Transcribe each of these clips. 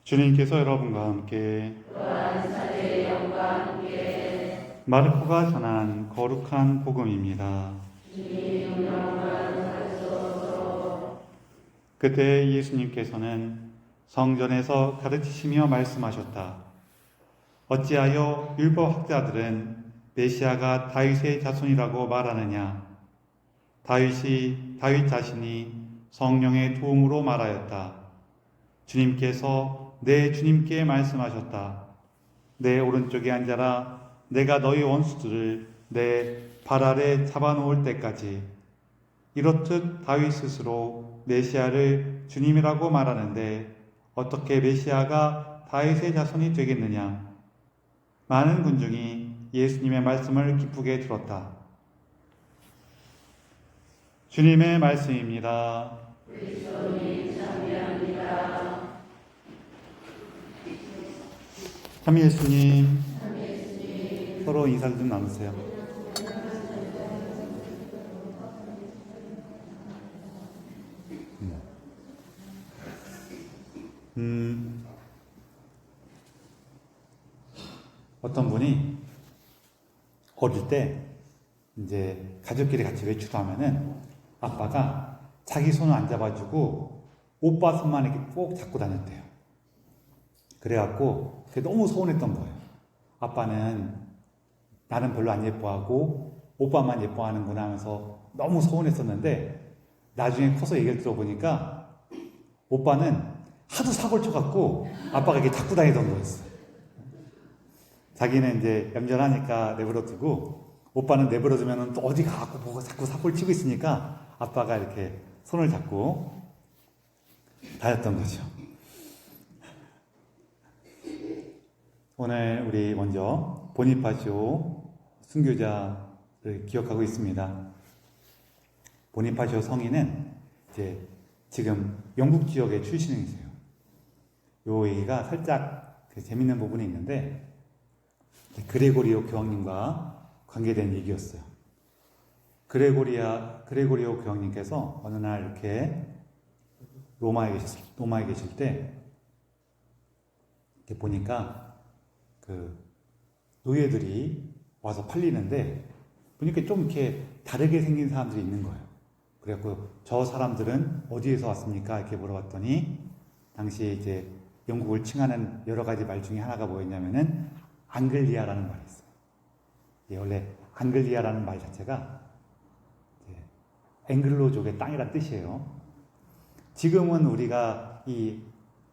주님께서 여러분과 함께 마르코가 전한 거룩한 복음입니다. 그때 예수님께서는 성전에서 가르치시며 말씀하셨다. 어찌하여 율법학자들은 메시아가 다윗의 자손이라고 말하느냐? 다윗 자신이 성령의 도움으로 말하였다. 주님께서 내 주님께 말씀하셨다. 내 오른쪽에 앉아라. 내가 너희 원수들을 내 발 아래 잡아놓을 때까지. 이렇듯 다윗 스스로 메시아를 주님이라고 말하는데 어떻게 메시아가 다윗의 자손이 되겠느냐? 많은 군중이 예수님의 말씀을 기쁘게 들었다. 주님의 말씀입니다. 참 예수님, 서로 인사를 좀 나누세요. 어떤 분이 어릴 때 이제 가족끼리 같이 외출을 하면은 아빠가 자기 손을 안 잡아주고 오빠 손만 이렇게 꼭 잡고 다녔대요. 그래갖고 그게 너무 서운했던 거예요. 아빠는 나는 별로 안 예뻐하고 오빠만 예뻐하는구나 하면서 너무 서운했었는데 나중에 커서 얘기를 들어보니까 오빠는 하도 사고를 쳐갖고 아빠가 이렇게 잡고 다니던 거였어요. 자기는 이제 얌전하니까 내버려 두고 오빠는 내버려 두면 또 어디 가고 뭐가 자꾸 사고를 치고 있으니까 아빠가 이렇게 손을 잡고 다녔던 거죠. 오늘 우리 먼저 보니파시오 순교자를 기억하고 있습니다. 보니파시오 성인은 이제 지금 영국 지역의 출신이세요. 요 얘기가 살짝 재밌는 부분이 있는데 그레고리오 교황님과 관계된 얘기였어요. 그레고리오 교황님께서 어느 날 이렇게 로마에 계실 때 이렇게 보니까 그 노예들이 와서 팔리는데 보니까 좀 이렇게 다르게 생긴 사람들이 있는 거예요. 그래갖고 저 사람들은 어디에서 왔습니까? 이렇게 물어봤더니 당시에 이제 영국을 칭하는 여러 가지 말 중에 하나가 뭐였냐면은 앙글리아라는 말이 있어요. 원래 앙글리아라는 말 자체가 앵글로족의 땅이란 뜻이에요. 지금은 우리가 이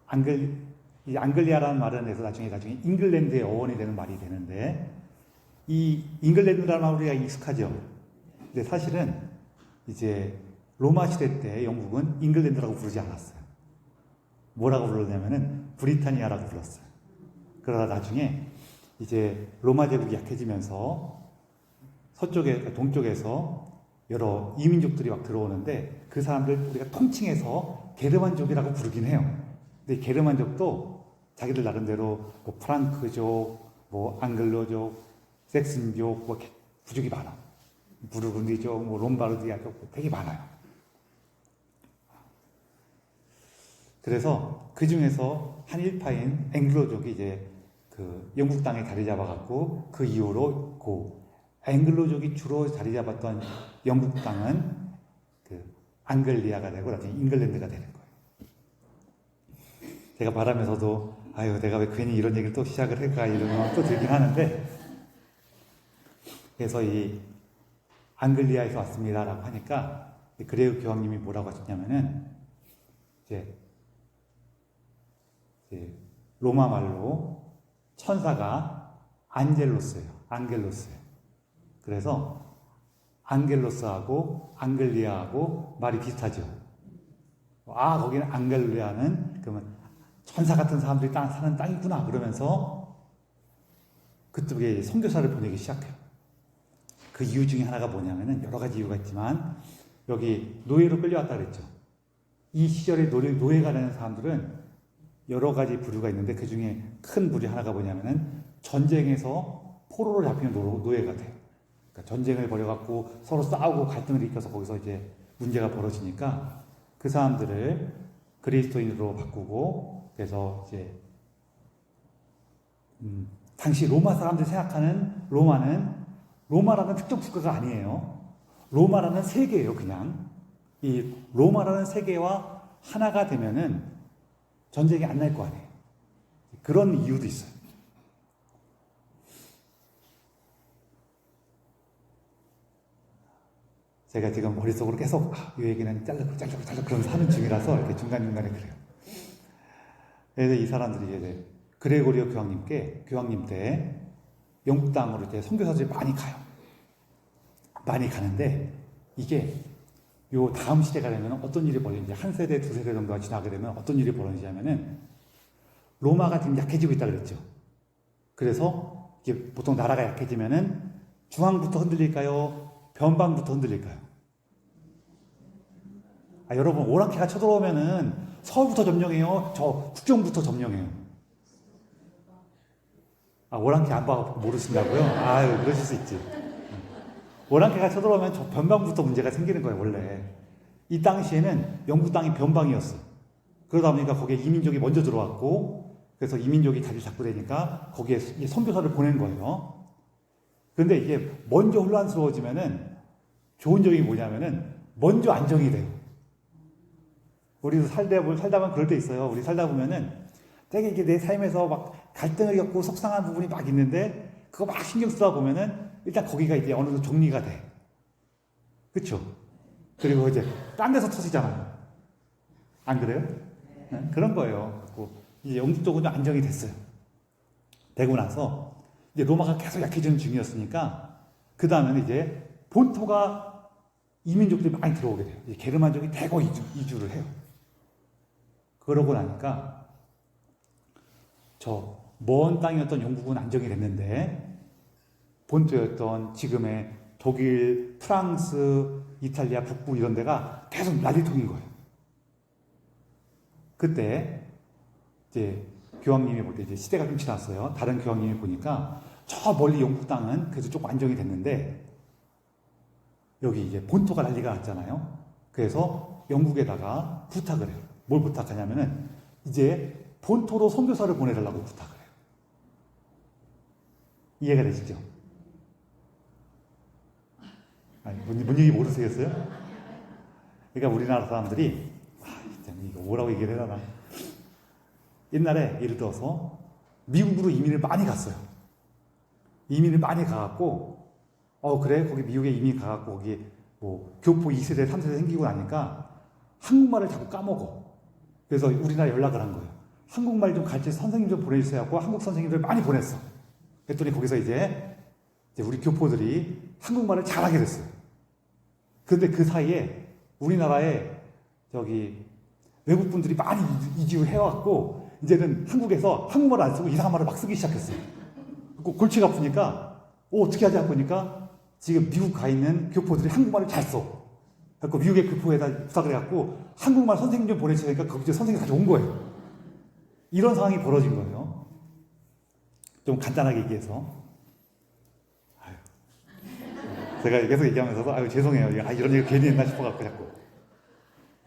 앙글리아라는 말은 해서 나중에 잉글랜드의 어원이 되는 말이 되는데 이 잉글랜드라는 말 우리가 익숙하죠. 근데 사실은 이제 로마 시대 때 영국은 잉글랜드라고 부르지 않았어요. 뭐라고 불렀냐면은 브리타니아라고 불렀어요. 그러다 나중에 이제 로마 제국이 약해지면서 동쪽에서 여러 이민족들이 막 들어오는데 그 사람들 우리가 통칭해서 게르만족이라고 부르긴 해요. 근데 게르만족도 자기들 나름대로 뭐 프랑크족, 뭐 앙글로족, 섹슨족, 뭐 부족이 많아. 부르군디족, 뭐 롬바르디아족 되게 많아요. 그래서 그 중에서 한 일파인 앵글로족이 이제 그 영국 땅에 자리 잡아갖고 그 이후로 앵글로족이 주로 자리 잡았던 영국 땅은 그 앙글리아가 되고 나중에 잉글랜드가 되는 거예요. 제가 말하면서도 아유 내가 왜 괜히 이런 얘기를 또 시작을 할까 이런 생각 또 들긴 하는데 그래서 이 앙글리아에서 왔습니다라고 하니까 그레고 교황님이 뭐라고 하셨냐면은 이제 로마 말로 천사가 안겔로스예요. 그래서 안겔로스하고 앙글리아하고 말이 비슷하죠. 거기는 앙글리아는 그러면 천사 같은 사람들이 사는 땅이구나 그러면서 그쪽에 선교사를 보내기 시작해요. 그 이유 중에 하나가 뭐냐면은 여러 가지 이유가 있지만 여기 노예로 끌려왔다 그랬죠. 이 시절에 노예가 되는 사람들은 여러 가지 부류가 있는데 그 중에 큰 부류 하나가 뭐냐면은 전쟁에서 포로로 잡히는 노예가 돼요. 그러니까 전쟁을 벌여갖고 서로 싸우고 갈등을 일으켜서 거기서 이제 문제가 벌어지니까 그 사람들을 그리스도인으로 바꾸고 그래서 이제 당시 로마 사람들이 생각하는 로마라는 특정 국가가 아니에요. 로마라는 세계예요, 그냥. 이 로마라는 세계와 하나가 되면은 전쟁이 안 날 거 아니에요. 그런 이유도 있어요. 제가 지금 머릿속으로 계속 이 얘기는 잘르고 그러면서 하는 중이라서 이렇게 중간중간에 그래요. 그래서 이 사람들이 이제 그레고리오 교황님 때 영국 땅으로 이제 선교사들이 많이 가요. 많이 가는데 이게 요 다음 시대가 되면 어떤 일이 벌어지는지 한 세대, 두 세대 정도가 지나게 되면 어떤 일이 벌어지냐면은 로마가 지금 약해지고 있다 그랬죠. 그래서 이게 보통 나라가 약해지면은 중앙부터 흔들릴까요? 변방부터 흔들릴까요? 여러분 오랑캐가 쳐들어오면은 서울부터 점령해요? 저 국경부터 점령해요? 오랑캐 안 봐서 모르신다고요? 아유, 그러실 수 있지. 오랑캐가 쳐들어오면 저 변방부터 문제가 생기는 거예요, 원래. 이 당시에는 영국 땅이 변방이었어요. 그러다 보니까 거기에 이민족이 먼저 들어왔고, 그래서 이민족이 자리를 잡고 되니까 거기에 선교사를 보낸 거예요. 그런데 이게 먼저 혼란스러워지면은 좋은 점이 뭐냐면은 먼저 안정이 돼요. 우리도 살다 보면 그럴 때 있어요. 우리 살다 보면은 되게 이게 내 삶에서 막 갈등을 겪고 속상한 부분이 막 있는데 그거 막 신경 쓰다 보면은 일단 거기가 이제 어느 정도 정리가 돼. 그쵸? 그리고 이제 딴 데서 터지잖아요. 안 그래요? 네? 그런 거예요. 이제 영국 쪽은 좀 안정이 됐어요. 되고 나서 이제 로마가 계속 약해지는 중이었으니까 그 다음에는 이제 본토가 이민족들이 많이 들어오게 돼요. 이제 게르만족이 대거 이주를 해요. 그러고 나니까 저 먼 땅이었던 영국은 안정이 됐는데 본토였던 지금의 독일, 프랑스, 이탈리아 북부 이런 데가 계속 난리통인 거예요. 그때 이제 교황님이 볼 때 이제 시대가 좀 지났어요. 다른 교황님이 보니까 저 멀리 영국 땅은 그래도 조금 안정이 됐는데 여기 이제 본토가 난리가 났잖아요. 그래서 영국에다가 부탁을 해요. 뭘 부탁하냐면은 이제 본토로 선교사를 보내달라고 부탁을 해요. 이해가 되시죠? 뭔 얘기 모르시겠어요? 그러니까 우리나라 사람들이 이거 뭐라고 얘기를 해야 하나. 옛날에 예를 들어서 미국으로 이민을 많이 갔어요. 이민을 많이 가갖고 그래 거기 미국에 이민 가갖고 거기 뭐 교포 2세대 3세대 생기고 나니까 한국말을 자꾸 까먹어. 그래서 우리나라 연락을 한 거예요. 한국말 좀 가르쳐 선생님 좀 보내주세요 하고 한국 선생님들 많이 보냈어. 그랬더니 거기서 이제 우리 교포들이 한국말을 잘하게 됐어요. 그런데 그 사이에 우리나라에 외국 분들이 많이 이주를 해왔고 이제는 한국에서 한국말 안 쓰고 이상한 말을 막 쓰기 시작했어요. 골치가 아프니까 어떻게 하지 보니까 지금 미국 가 있는 교포들이 한국말을 잘 써. 그래서 미국의 교포에다 부탁을 해갖고 한국말 선생님 좀 보내주니까 거기 선생님이 다시 온 거예요. 이런 상황이 벌어진 거예요. 좀 간단하게 얘기해서. 제가 계속 얘기하면서도 죄송해요. 이런 얘기 괜히 했나 싶어갖고 자꾸.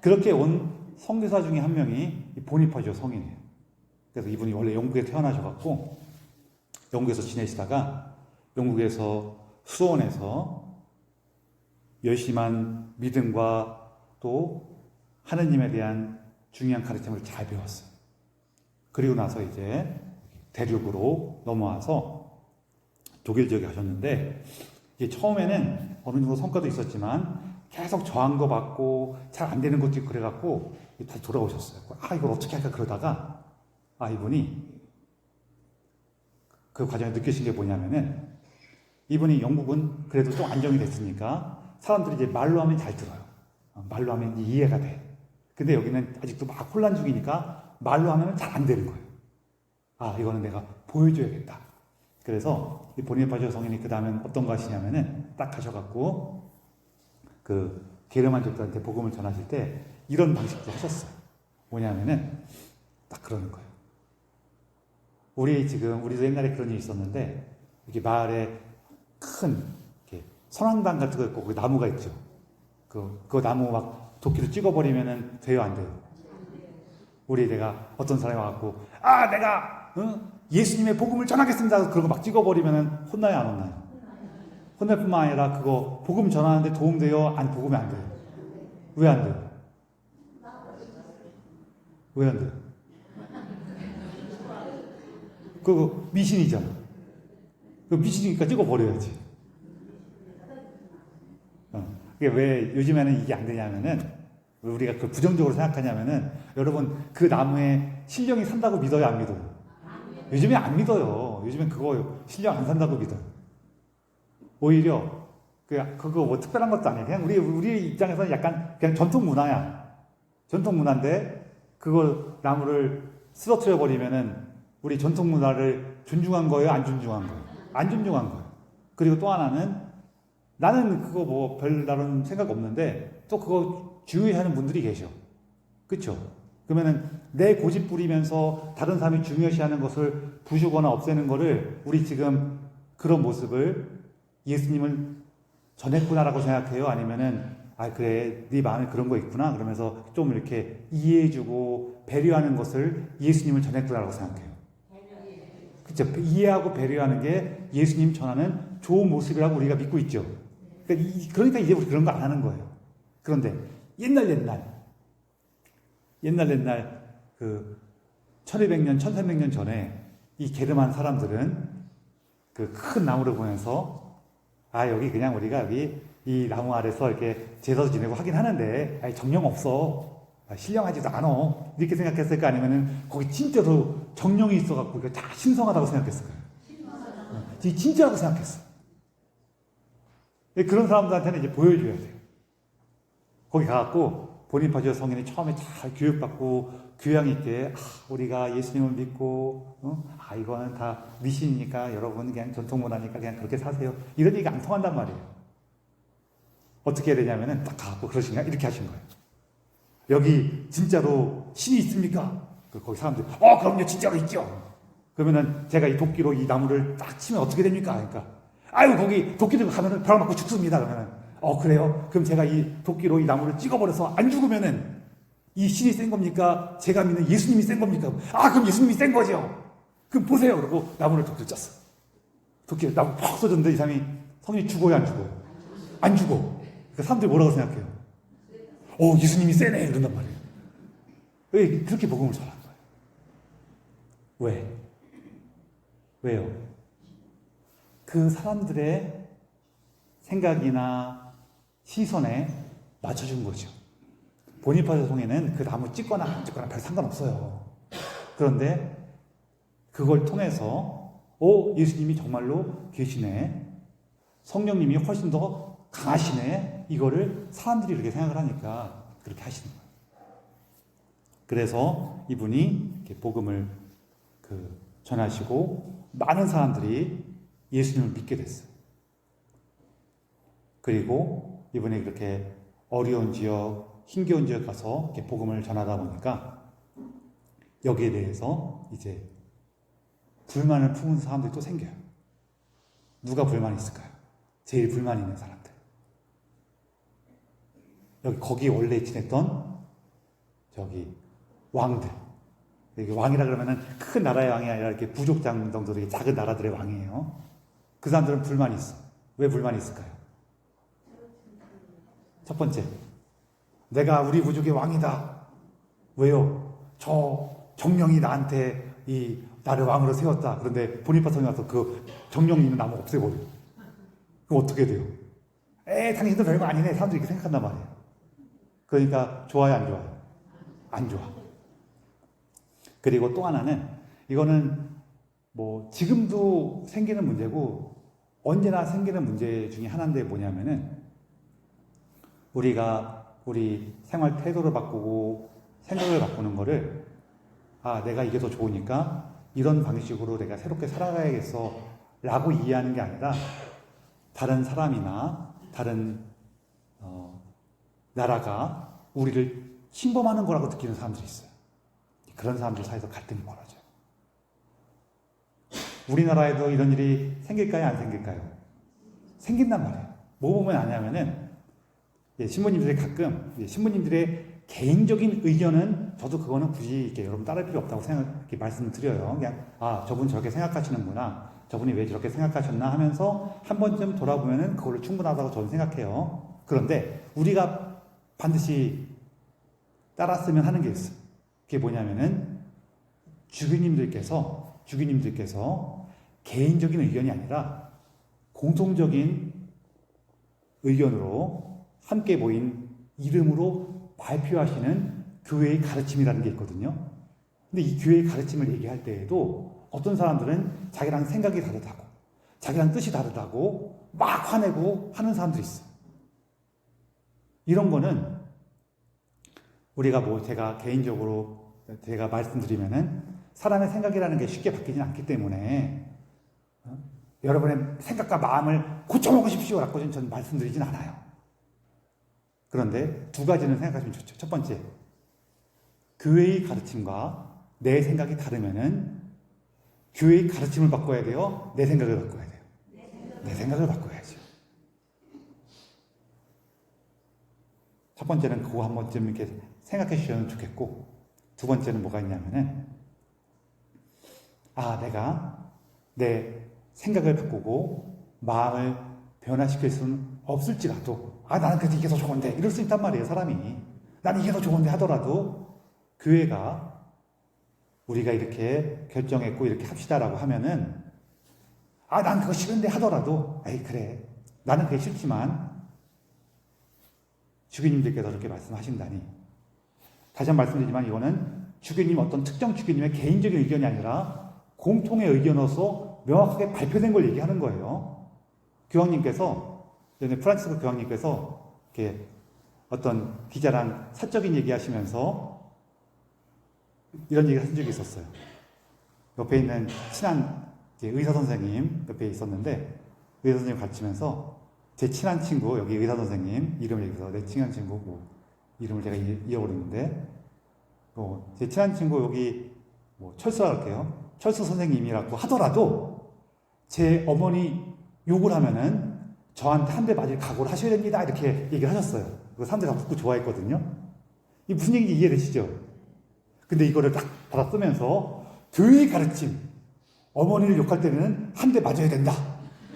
그렇게 온 선교사 중에 한 명이 보니파지오 성인이에요. 그래서 이분이 원래 영국에 태어나셔갖고 영국에서 지내시다가 영국에서 수원에서 열심한 믿음과 또 하느님에 대한 중요한 가르침을 잘 배웠어요. 그리고 나서 이제 대륙으로 넘어와서 독일 지역에 가셨는데 이게 처음에는 어느 정도 성과도 있었지만 계속 저항도 받고 잘 안 되는 것도 있고 그래갖고 다시 돌아오셨어요. 이걸 어떻게 할까 그러다가 이분이 그 과정에 느끼신 게 뭐냐면은 이분이 영국은 그래도 좀 안정이 됐으니까 사람들이 이제 말로 하면 잘 들어요. 말로 하면 이해가 돼. 근데 여기는 아직도 막 혼란 중이니까 말로 하면 잘 안 되는 거예요. 이거는 내가 보여줘야겠다. 그래서 이 보니파지오 성인이 그 다음엔 어떤 거 하시냐면은 딱 가셔갖고 그 게르만족들한테 복음을 전하실 때 이런 방식도 하셨어요. 뭐냐면은 딱 그러는 거예요. 우리도 옛날에 그런 일이 있었는데 이렇게 마을에 큰 선앙당 같은 거 있고 거기 나무가 있죠. 그 나무 막 도끼로 찍어버리면은 돼요, 안 돼요? 우리 내가 어떤 사람이 와갖고 내가 예수님의 복음을 전하겠습니다. 그런 거 막 찍어버리면 혼나요, 안 혼나요? 혼날 뿐만 아니라 그거 복음 전하는데 도움돼요? 안 복음이 안 돼요? 왜 안 돼요? 왜 안 돼요? 그거 미신이잖아. 그 미신이니까 찍어버려야지. 그게 왜 요즘에는 이게 안 되냐면은, 왜 우리가 그 부정적으로 생각하냐면은, 여러분 그 나무에 신령이 산다고 믿어요, 안 믿어요? 요즘에 안 믿어요. 요즘엔 그거 신령 안 산다고 믿어요. 오히려 그거 뭐 특별한 것도 아니에요. 그냥 우리 입장에서는 약간 그냥 전통 문화야. 전통 문화인데 그걸 나무를 쓰러뜨려 버리면은 우리 전통 문화를 존중한 거예요, 안 존중한 거예요? 안 존중한 거예요. 그리고 또 하나는 나는 그거 뭐 별다른 생각 없는데 또 그거 주의하는 분들이 계셔. 그렇죠? 그러면은 내 고집 부리면서 다른 사람이 중요시하는 것을 부수거나 없애는 거를 우리 지금 그런 모습을 예수님을 전했구나라고 생각해요? 아니면은 그래 네 마음에 그런 거 있구나 그러면서 좀 이렇게 이해해주고 배려하는 것을 예수님을 전했구나라고 생각해요? 그렇죠? 이해하고 배려하는 게 예수님 전하는 좋은 모습이라고 우리가 믿고 있죠. 그러니까 이제 우리 그런 거 안 하는 거예요. 그런데 옛날 그 1200년, 1300년 전에 이 게르만 사람들은 그 큰 나무를 보면서 여기 그냥 우리가 여기 이 나무 아래서 이렇게 제사도 지내고 하긴 하는데 정령 없어. 신령하지도 않아. 이렇게 생각했을까? 아니면은 거기 진짜로 정령이 있어갖고 이거 다 신성하다고 생각했을까요? 진짜라고 생각했어. 그런 사람들한테는 이제 보여줘야 돼요. 거기 가갖고 보니파지오 성인이 처음에 잘 교육받고 교양 있게 우리가 예수님을 믿고 이거는 다 미신이니까 여러분 그냥 전통문화니까 그냥 그렇게 사세요. 이런 얘기가 안 통한단 말이에요. 어떻게 해야 되냐면은 딱 가갖고 그러시냐 이렇게 하신 거예요. 여기 진짜로 신이 있습니까? 거기 사람들이 그럼요 진짜로 있죠. 그러면은 제가 이 도끼로 이 나무를 딱 치면 어떻게 됩니까? 그러니까 거기 도끼 들고 가면은 벼락 맞고 죽습니다. 그러면은 그래요? 그럼 제가 이 도끼로 이 나무를 찍어버려서 안 죽으면은 이 신이 센 겁니까? 제가 믿는 예수님이 센 겁니까? 그럼 예수님이 센 거죠. 그럼 보세요. 그러고 나무를 도끼를 쪘어. 도끼를 나무 퍽 쏘졌는데 이 사람이 성인이 죽어요, 안 죽어? 안 죽어. 그러니까 사람들이 뭐라고 생각해요? 예수님이 세네 이런단 말이에요. 왜 그렇게 복음을 전한 거예요? 왜요? 그 사람들의 생각이나 시선에 맞춰준 거죠. 보니파지오 성인은 그 나무 찍거나 안 찍거나 별 상관없어요. 그런데 그걸 통해서 예수님이 정말로 계시네. 성령님이 훨씬 더 강하시네. 이거를 사람들이 그렇게 생각을 하니까 그렇게 하시는 거예요. 그래서 이분이 이렇게 복음을 전하시고 많은 사람들이 예수님을 믿게 됐어요. 그리고 이분이 그렇게 어려운 지역, 힘겨운 지역 가서 이렇게 복음을 전하다 보니까 여기에 대해서 이제 불만을 품은 사람들이 또 생겨요. 누가 불만이 있을까요? 제일 불만 있는 사람들. 거기 원래 지냈던 왕들. 왕이라 그러면은 큰 나라의 왕이 아니라 이렇게 부족장 정도의 작은 나라들의 왕이에요. 그 사람들은 불만이 있어. 왜 불만이 있을까요? 첫 번째, 내가 우리 부족의 왕이다. 왜요? 저 정령이 나한테 나를 왕으로 세웠다. 그런데 보니파 성이 와서 그 정령이 있는 나무 없애버려. 그럼 어떻게 돼요? 당신도 별거 아니네. 사람들이 이렇게 생각한단 말이에요. 그러니까 좋아요, 안 좋아요? 안 좋아. 그리고 또 하나는 이거는 뭐 지금도 생기는 문제고 언제나 생기는 문제 중에 하나인데 뭐냐면은 우리가 우리 생활 태도를 바꾸고 생각을 바꾸는 거를 내가 이게 더 좋으니까 이런 방식으로 내가 새롭게 살아가야겠어 라고 이해하는 게 아니라 다른 사람이나 다른 나라가 우리를 침범하는 거라고 느끼는 사람들이 있어요. 그런 사람들 사이에서 갈등이 벌어져요. 우리나라에도 이런 일이 생길까요? 안 생길까요? 생긴단 말이에요. 뭐 보면 아냐면은 신부님들이 가끔 신부님들의 개인적인 의견은 저도 그거는 굳이 이렇게 여러분 따를 필요 없다고 이렇게 말씀드려요. 그냥 저분 저렇게 생각하시는구나. 저분이 왜 저렇게 생각하셨나 하면서 한 번쯤 돌아보면은 그걸로 충분하다고 저는 생각해요. 그런데 우리가 반드시 따랐으면 하는 게 있어요. 그게 뭐냐면은 주교님들께서 개인적인 의견이 아니라 공통적인 의견으로 함께 모인 이름으로 발표하시는 교회의 가르침이라는 게 있거든요. 근데 이 교회의 가르침을 얘기할 때에도 어떤 사람들은 자기랑 생각이 다르다고, 자기랑 뜻이 다르다고 막 화내고 하는 사람들이 있어요. 이런 거는 우리가 제가 개인적으로 제가 말씀드리면은 사람의 생각이라는 게 쉽게 바뀌지 않기 때문에 여러분의 생각과 마음을 고쳐먹으십시오라고 저는 말씀드리진 않아요. 그런데 두 가지는 생각하시면 좋죠. 첫 번째, 교회의 가르침과 내 생각이 다르면은 교회의 가르침을 바꿔야 돼요? 내 생각을 바꿔야 돼요? 내 생각을 바꿔야죠. 첫 번째는 그거 한 번쯤 이렇게 생각해 주시면 좋겠고, 두 번째는 뭐가 있냐면은 내가 내 생각을 바꾸고 마음을 변화시킬 수는 없을지라도 나는 그래도 이게 더 좋은데 이럴 수 있단 말이에요. 사람이 나는 이게 더 좋은데 하더라도 교회가 우리가 이렇게 결정했고 이렇게 합시다라고 하면은 난 그거 싫은데 하더라도 그래 나는 그게 싫지만 주교님들께서 그렇게 말씀하신다니, 다시 한번 말씀드리지만 이거는 어떤 특정 주교님의 개인적인 의견이 아니라 공통의 의견으로서 명확하게 발표된 걸 얘기하는 거예요. 교황님께서, 프란치스코 교황님께서 이렇게 어떤 기자랑 사적인 얘기 하시면서 이런 얘기를 한 적이 있었어요. 옆에 있는 친한 의사 선생님 옆에 있었는데, 의사 선생님 가르치면서 제 친한 친구, 여기 의사 선생님 이름을 얘기해서 내 친한 친구 이름을 제가 이어버렸는데, 제 친한 친구 여기 철수라 할게요. 철수 선생님이라고 하더라도 제 어머니 욕을 하면은 저한테 한 대 맞을 각오를 하셔야 됩니다. 이렇게 얘기를 하셨어요. 그 사람들 다 듣고 좋아했거든요. 이게 무슨 얘기인지 이해되시죠? 근데 이거를 딱 받아 쓰면서 교회의 가르침, 어머니를 욕할 때는 한 대 맞아야 된다.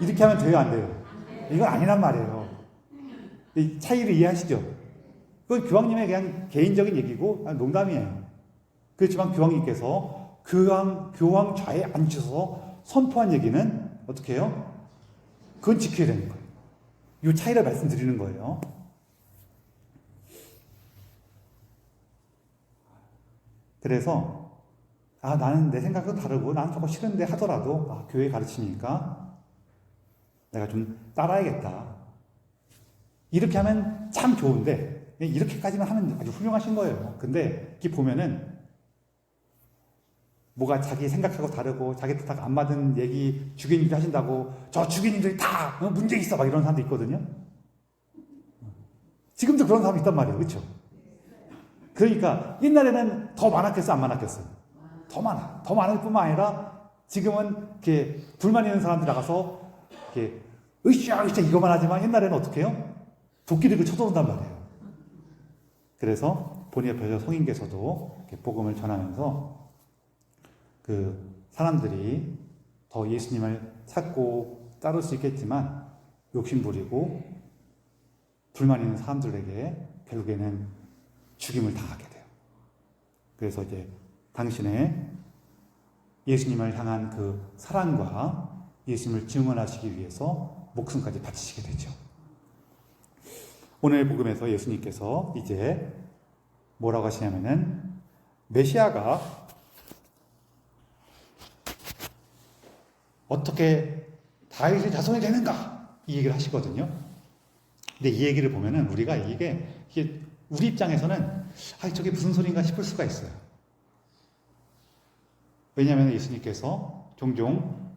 이렇게 하면 돼요, 안 돼요? 이건 아니란 말이에요. 이 차이를 이해하시죠? 그건 교황님의 그냥 개인적인 얘기고 농담이에요. 그렇지만 교황님께서 교황 좌에 앉으셔서 선포한 얘기는 어떻게 해요? 그건 지켜야 되는 거예요. 이 차이를 말씀드리는 거예요. 그래서 나는 내 생각도 다르고 나는 저거 싫은데 하더라도 교회 가르치니까 내가 좀 따라야겠다. 이렇게 하면 참 좋은데 이렇게까지만 하면 아주 훌륭하신 거예요. 근데 이렇게 보면은 뭐가 자기 생각하고 다르고 자기 뜻하고 안 맞은 얘기 주교님들이 하신다고 저 주교님들이 다 문제 있어 막 이런 사람도 있거든요. 지금도 그런 사람이 있단 말이에요. 그렇죠? 그러니까 옛날에는 더 많았겠어요? 안 많았겠어요? 더 많아. 더 많을 뿐만 아니라 지금은 이렇게 불만 있는 사람들 나가서 이렇게 으쌰 이거만 하지만 옛날에는 어떻게 해요? 도끼를 쳐들어온단 말이에요. 그래서 본인의 별자 성인께서도 이렇게 복음을 전하면서 그 사람들이 더 예수님을 찾고 따를 수 있겠지만 욕심부리고 불만 있는 사람들에게 결국에는 죽임을 당하게 돼요. 그래서 이제 당신의 예수님을 향한 그 사랑과 예수님을 증언하시기 위해서 목숨까지 바치시게 되죠. 오늘 복음에서 예수님께서 이제 뭐라고 하시냐면은 메시아가 어떻게 다윗의 자손이 되는가 이 얘기를 하시거든요. 근데 이 얘기를 보면은 우리가 이게 우리 입장에서는 저게 무슨 소린가 싶을 수가 있어요. 왜냐하면 예수님께서 종종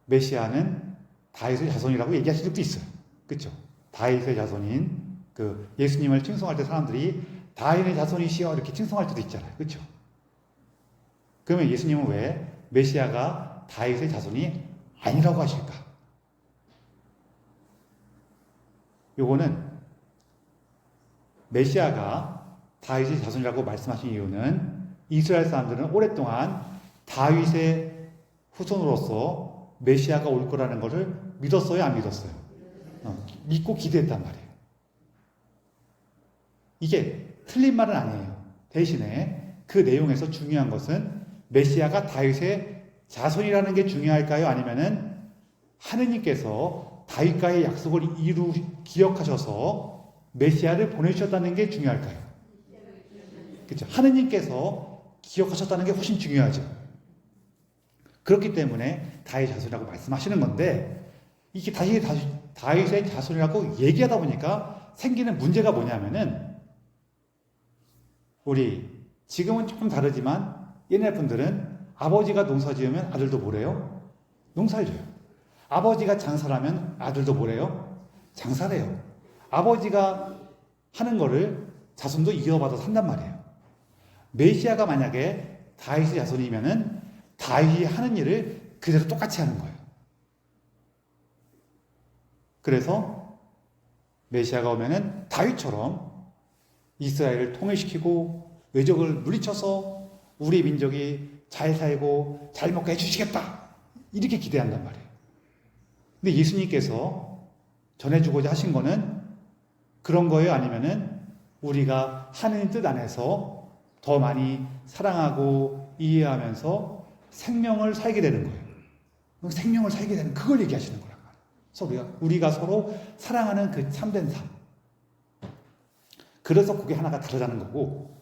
메시아는 다윗의 자손이라고 얘기하신 적도 있어요. 그렇죠? 다윗의 자손인 그 예수님을 칭송할 때 사람들이 다윗의 자손이시여 이렇게 칭송할 때도 있잖아요. 그렇죠? 그러면 예수님은 왜 메시아가 다윗의 자손이 아니라고 하실까? 요거는 메시아가 다윗의 자손이라고 말씀하신 이유는 이스라엘 사람들은 오랫동안 다윗의 후손으로서 메시아가 올 거라는 것을 믿었어요, 안 믿었어요? 믿고 기대했단 말이에요. 이게 틀린 말은 아니에요. 대신에 그 내용에서 중요한 것은 메시아가 다윗의 자손이라는 게 중요할까요? 아니면은 하느님께서 다윗과의 약속을 기억하셔서 메시아를 보내주셨다는 게 중요할까요? 그렇죠. 하느님께서 기억하셨다는 게 훨씬 중요하죠. 그렇기 때문에 다윗의 자손이라고 말씀하시는 건데, 이게 다윗의 자손이라고 얘기하다 보니까 생기는 문제가 뭐냐면은, 우리 지금은 조금 다르지만 옛날 분들은 아버지가 농사 지으면 아들도 뭐래요? 농사를 져요. 아버지가 장사를 하면 아들도 뭐래요? 장사를 해요. 아버지가 하는 거를 자손도 이어받아서 한단 말이에요. 메시아가 만약에 다윗의 자손이면은 다윗이 하는 일을 그대로 똑같이 하는 거예요. 그래서 메시아가 오면은 다윗처럼 이스라엘을 통일시키고 외적을 물리쳐서 우리 민족이 잘 살고 잘 먹게 해주시겠다, 이렇게 기대한단 말이에요. 근데 예수님께서 전해주고자 하신 거는 그런 거예요? 아니면은 우리가 하느님 뜻 안에서 더 많이 사랑하고 이해하면서 생명을 살게 되는 거예요. 생명을 살게 되는, 그걸 얘기하시는 거란 말이에요. 우리가 서로 사랑하는 그 참된 삶. 그래서 그게 하나가 다르다는 거고,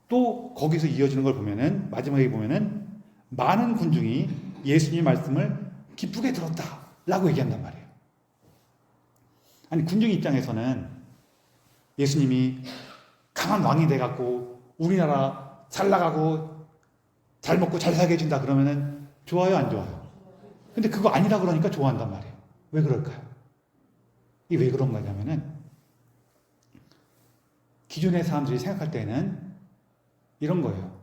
또 거기서 이어지는 걸 보면은, 마지막에 보면은 많은 군중이 예수님의 말씀을 기쁘게 들었다 라고 얘기한단 말이에요. 아니, 군중 입장에서는 예수님이 강한 왕이 돼갖고 우리나라 잘 나가고 잘 먹고 잘 살게 해준다 그러면은 좋아요, 안 좋아요? 근데 그거 아니라 그러니까 좋아한단 말이에요. 왜 그럴까요? 이게 왜 그런 거냐면은, 기존의 사람들이 생각할 때는 이런 거예요.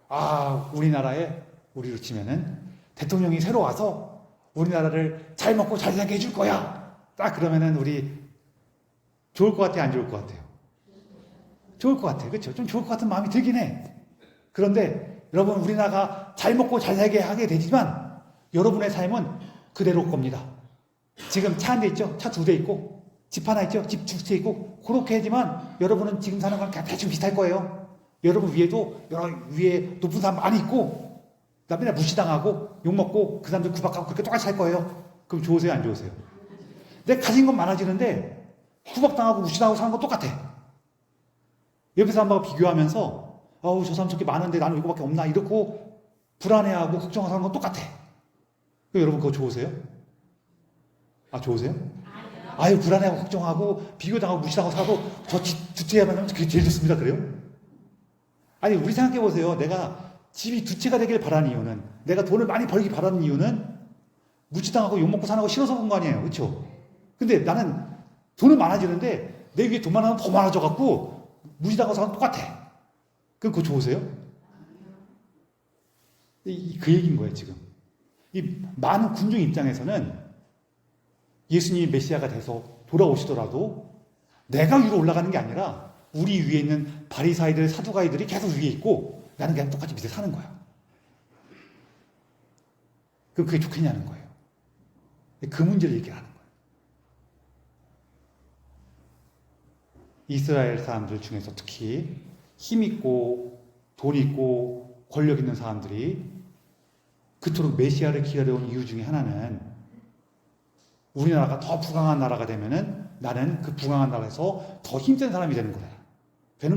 아, 우리나라에, 우리로 치면은 대통령이 새로 와서 우리나라를 잘 먹고 잘 살게 해줄 거야, 딱 그러면은 우리 좋을 것 같아요, 안 좋을 것 같아요? 좋을 것 같아요. 그렇죠? 좀 좋을 것 같은 마음이 들긴 해. 그런데 여러분, 우리나라가 잘 먹고 잘 살게 하게 되지만 여러분의 삶은 그대로 겁니다. 지금 차 한 대 있죠? 차 2대 있고, 집 하나 있죠? 집 2채 있고, 그렇게 하지만 여러분은 지금 사는 거랑 대충 비슷할 거예요. 여러분 위에도 위에 높은 사람 많이 있고, 나 맨날 무시당하고 욕먹고 그 사람들 구박하고 그렇게 똑같이 할 거예요. 그럼 좋으세요, 안 좋으세요? 내가 가진 건 많아지는데 구박당하고 무시당하고 사는 건 똑같아. 옆에 사람하고 비교하면서 아우, 저 사람 저렇게 많은데 나는 이거밖에 없나, 이렇고 불안해하고 걱정하는 건 똑같아. 여러분 그거 좋으세요? 아, 좋으세요? 아유, 불안해하고 걱정하고 비교당하고 무시당하고 살아도 저 두채야만 하면 그게 제일 좋습니다. 그래요? 아니, 우리 생각해 보세요. 내가 집이 2채가 되길 바라는 이유는, 내가 돈을 많이 벌기 바라는 이유는 무시당하고 욕먹고 사는 거 싫어서 그런 거 아니에요. 그렇죠? 근데 나는 돈은 많아지는데 내 위에 돈만 하면 더 많아져갖고 무시당하고 사는 건 똑같아. 그럼 그거 좋으세요? 그 얘기인 거예요, 지금. 이 많은 군중 입장에서는 예수님이 메시아가 돼서 돌아오시더라도 내가 위로 올라가는 게 아니라 우리 위에 있는 바리사이들, 사두가이들이 계속 위에 있고 나는 그냥 똑같이 밑에 사는 거야. 그럼 그게 좋겠냐는 거예요. 그 문제를 얘기하는 거예요. 이스라엘 사람들 중에서 특히 힘 있고 돈 있고 권력 있는 사람들이 그토록 메시아를 기다려온 이유 중에 하나는, 우리나라가 더 부강한 나라가 되면은 나는 그 부강한 나라에서 더 힘센 사람이 되는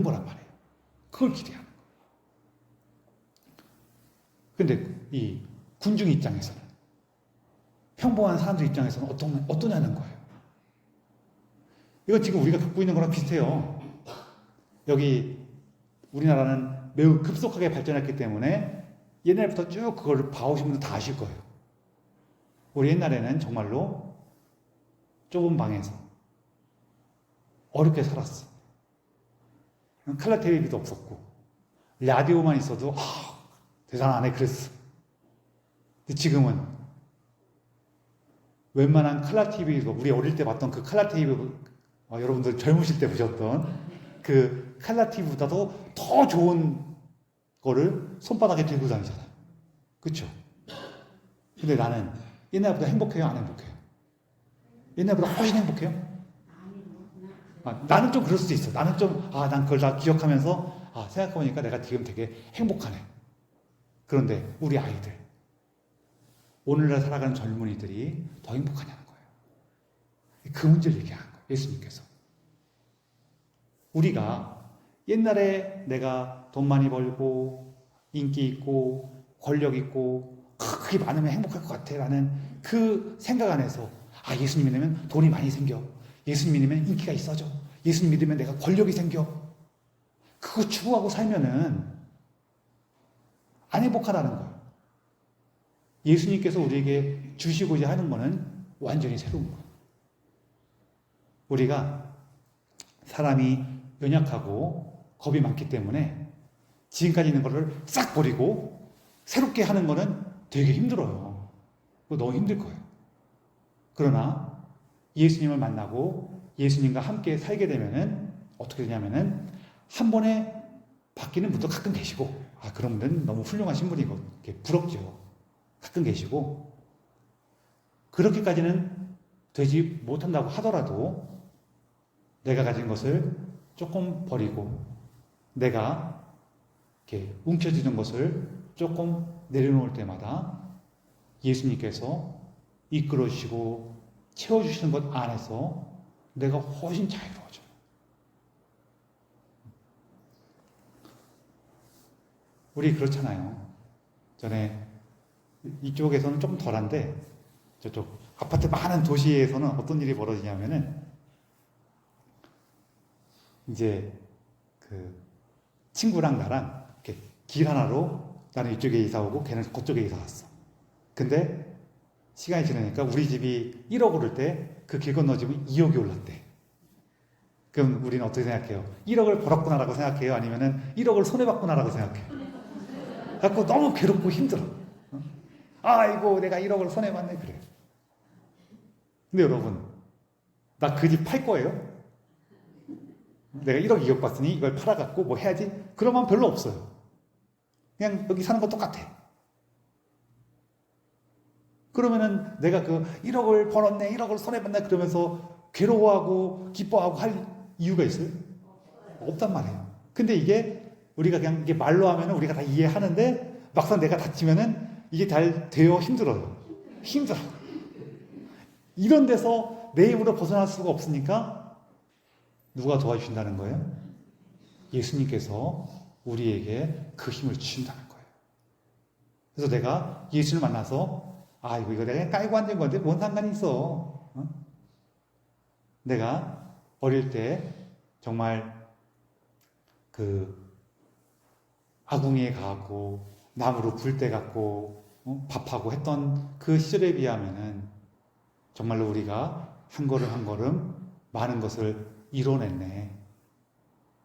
거란 말이에요. 그걸 기대하는 거예요. 근데 이 군중 입장에서는, 평범한 사람들 입장에서는 어떠냐는 거예요. 이건 지금 우리가 겪고 있는 거랑 비슷해요. 여기 우리나라는 매우 급속하게 발전했기 때문에 옛날부터 쭉 그걸 봐오신 분들 다 아실 거예요. 우리 옛날에는 정말로 좁은 방에서 어렵게 살았어. 칼라 텔레비도 없었고 라디오만 있어도 대단하네 그랬어. 근데 지금은 웬만한 칼라 TV도, 우리 어릴 때 봤던 그 칼라 TV, 여러분들 젊으실 때 보셨던 그 칼라티보다도 더 좋은 거를 손바닥에 들고 다니잖아요. 그렇죠? 근데 나는 옛날보다 행복해요? 안 행복해요? 옛날보다 훨씬 행복해요? 나는 좀 그럴 수도 있어. 나는 좀, 난 그걸 다 기억하면서, 생각해보니까 내가 지금 되게 행복하네. 그런데 우리 아이들, 오늘날 살아가는 젊은이들이 더 행복하냐는 거예요. 그 문제를 얘기하는 거예요. 예수님께서. 우리가 옛날에 내가 돈 많이 벌고, 인기 있고, 권력 있고, 그게 많으면 행복할 것 같아. 라는 그 생각 안에서, 예수님 믿으면 돈이 많이 생겨. 예수님 믿으면 인기가 있어져. 예수님 믿으면 내가 권력이 생겨. 그거 추구하고 살면은 안 행복하다는 거예요. 예수님께서 우리에게 주시고자 하는 거는 완전히 새로운 거예요. 우리가 사람이 연약하고 겁이 많기 때문에 지금까지 있는 거를 싹 버리고 새롭게 하는 거는 되게 힘들어요. 그거 너무 힘들 거예요. 그러나 예수님을 만나고 예수님과 함께 살게 되면은 어떻게 되냐면은 한 번에 바뀌는 분도 가끔 계시고, 그런 분들은 너무 훌륭하신 분이고 부럽죠. 가끔 계시고, 그렇게까지는 되지 못한다고 하더라도 내가 가진 것을 조금 버리고 내가 이렇게 움켜쥐는 것을 조금 내려놓을 때마다 예수님께서 이끌어 주시고 채워주시는 것 안에서 내가 훨씬 자유로워져요. 우리 그렇잖아요. 전에 이쪽에서는 좀 덜한데 저쪽 아파트 많은 도시에서는 어떤 일이 벌어지냐면은 이제 그 친구랑 나랑 이렇게 길 하나로 나는 이쪽에 이사 오고 걔는 그쪽에 이사 왔어. 근데 시간이 지나니까 우리 집이 1억 오를 때 그 길 건너 집은 2억이 올랐대. 그럼 우리는 어떻게 생각해요? 1억을 벌었구나라고 생각해요? 아니면은 1억을 손해봤구나라고 생각해요? 갖고 너무 괴롭고 힘들어. 아이고 내가 1억을 손해봤네 그래. 근데 여러분, 나 그 집 팔 거예요? 내가 1억 2억 봤으니 이걸 팔아갖고 뭐 해야지? 그러면 별로 없어요. 그냥 여기 사는 거 똑같아. 그러면은 내가 그 1억을 벌었네, 1억을 손해봤네 그러면서 괴로워하고 기뻐하고 할 이유가 있어요? 없단 말이에요. 근데 이게 우리가 그냥 이게 말로 하면은 우리가 다 이해하는데 막상 내가 다치면은 이게 잘 되어 힘들어요. 힘들어. 이런 데서 내 힘으로 벗어날 수가 없으니까 누가 도와주신다는 거예요? 예수님께서 우리에게 그 힘을 주신다는 거예요. 그래서 내가 예수를 만나서 이거 내가 깔고 앉은 건데 뭔 상관이 있어. 내가 어릴 때 정말 그 아궁이에 가고 나무로 불때 갖고 밥하고 했던 그 시절에 비하면은 정말로 우리가 한 걸음 한 걸음 많은 것을 이뤄냈네.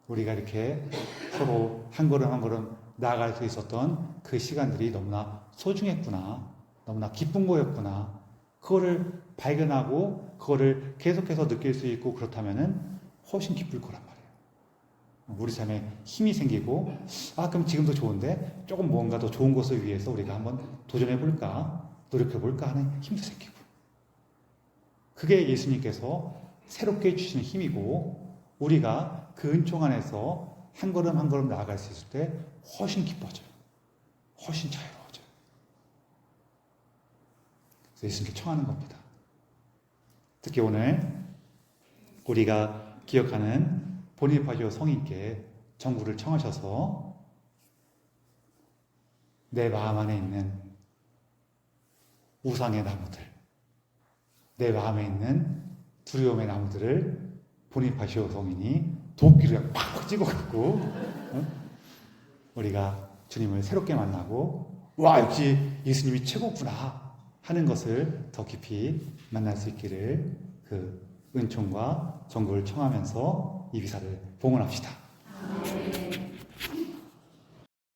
우리가 이렇게 서로 한 걸음 한 걸음 나아갈 수 있었던 그 시간들이 너무나 소중했구나. 너무나 기쁜 거였구나. 그거를 발견하고 그거를 계속해서 느낄 수 있고 그렇다면은 훨씬 기쁠 거란 말이에요. 우리 삶에 힘이 생기고 그럼 지금도 좋은데 조금 뭔가 더 좋은 것을 위해서 우리가 한번 도전해 볼까? 노력해 볼까 하는 힘도 생기고. 그게 예수님께서 새롭게 주시는 힘이고 우리가 그 은총 안에서 한 걸음 한 걸음 나아갈 수 있을 때 훨씬 기뻐져요. 훨씬 자유로워져요. 그래서 예수님께 청하는 겁니다. 특히 오늘 우리가 기억하는 보니파시오 성인께 정구를 청하셔서 내 마음 안에 있는 우상의 나무들, 내 마음에 있는 두려움의 나무들을 보니파시오 성인이 도끼를 팍 찍어갖고 우리가 주님을 새롭게 만나고 역시 예수님이 최고구나 하는 것을 더 깊이 만날 수 있기를 그 은총과 정구를 청하면서 이 비사를 봉헌합시다.